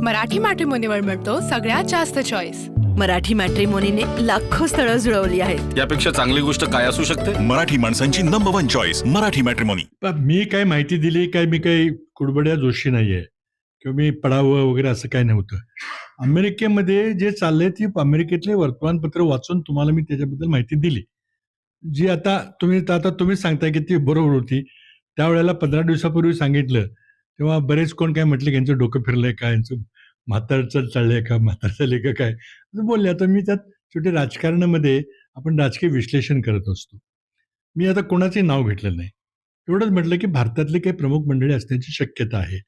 मराठी मॅट्रिमोनीवर मिळतो सगळ्यात जास्त चॉईस। मराठी मॅट्रिमोनीने लाखो स्थळं जुळवली आहेत। यापेक्षा चांगली गोष्ट काय असू शकते? मराठी माणसांची नंबर 1 चॉईस मराठी मॅट्रिमोनी। मी काय माहिती दिली काय, मी काही कुडबड्या जोशी नाहीये किंवा मी पडावं वगैरे असं काय नव्हतं। अमेरिकेमध्ये जे चाललंय ती अमेरिकेतले वर्तमानपत्र वाचून तुम्हाला मी त्याच्याबद्दल माहिती दिली, जी आता तुम्ही सांगताय की ती बरोबर होती। त्यावेळेला 15 दिवसापूर्वी सांगितलं तेव्हा बरेच कोण काय म्हटले की यांचं डोकं फिरलंय का, यांचं म्हातारचं चाललंय का, म्हातार चाललंय का काय असं बोलले। आता मी त्यात शेवटी राजकारणामध्ये आपण राजकीय विश्लेषण करत असतो। मी आता कोणाचे नाव घेतलेलं नाही, एवढंच म्हटलं की भारतातले काही प्रमुख मंडळी असण्याची शक्यता आहे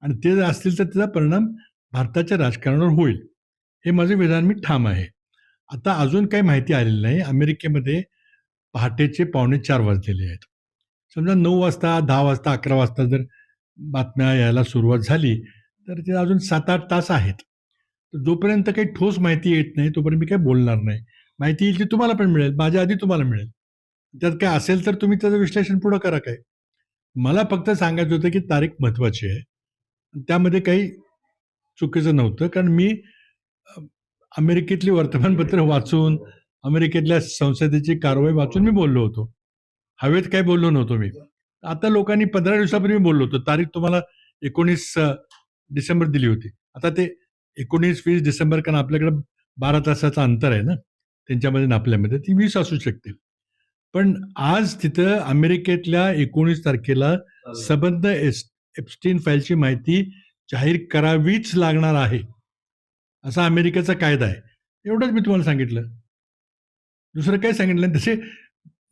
आणि ते जर असतील तर त्याचा परिणाम भारताच्या राजकारणावर होईल, हे माझं विधान मी ठाम आहे। आता अजून काही माहिती आलेली नाही। अमेरिकेमध्ये पहाटेचे 3:45 वाजलेले आहेत। समजा 9 वाजता, 10 वाजता, 11 वाजता जर बातम्या यायला सुरुवात झाली तर ते अजून 7-8 तास आहेत। तर जोपर्यंत काही ठोस माहिती येत नाही तोपर्यंत मी काही बोलणार नाही। माहिती येईल ती तुम्हाला पण मिळेल, माझ्या आधी तुम्हाला मिळेल। त्यात काय असेल तर तुम्ही त्याचं विश्लेषण पुढं करा। काय मला फक्त सांगायचं होतं की तारीख महत्त्वाची आहे, त्यामध्ये काही चुकीचं नव्हतं। कारण मी अमेरिकेतली वर्तमानपत्र वाचून, अमेरिकेतल्या संसदेची कारवाई वाचून मी बोललो होतो, हवेत काय बोललो नव्हतो मी। आता लोकांनी 15 दिवसापूर्वी बोललो होतो, तारीख तुम्हाला 19 डिसेंबर दिली होती। आता ते 19-20 डिसेंबर, कारण आपल्याकडे 12 तासाचं अंतर आहे ना त्यांच्यामध्ये आणि आपल्यामध्ये, ती 20 असू शकते। पण आज तिथं अमेरिकेतल्या 19 तारखेला सबंध एप्स्टीन फाईलची माहिती जाहीर करावीच लागणार आहे, असा अमेरिकेचा कायदा आहे। एवढंच मी तुम्हाला सांगितलं, दुसरं काही सांगितलं नाही। तसे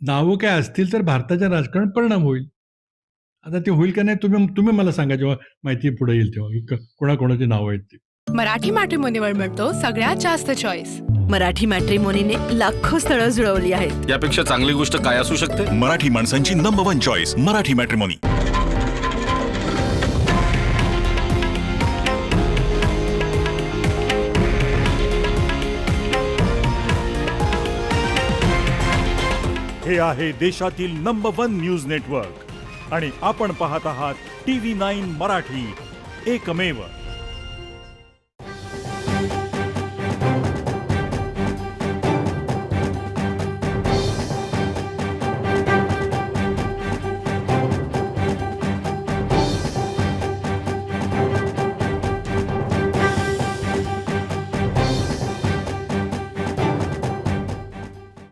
नावं काय असतील तर भारताच्या राजकारणात परिणाम होईल। आता ते होईल का नाही तुम्ही मला सांगा, जेव्हा माहिती पुढे येईल तेव्हा कोणाकोणाची नावं आहेत ती। मराठी मॅट्रिमोनीवर मिळतो सगळ्यात जास्त चॉईस। मराठी मॅट्रिमोनीने लाखो स्थळं जुळवली आहेत। यापेक्षा चांगली गोष्ट काय असू शकते? मराठी माणसांची नंबर 1 चॉईस मराठी मॅट्रिमोनी। हे आहे देशातील नंबर 1 न्यूज नेटवर्क आणि आपण पाहत आहात TV9 मराठी, एकमेव।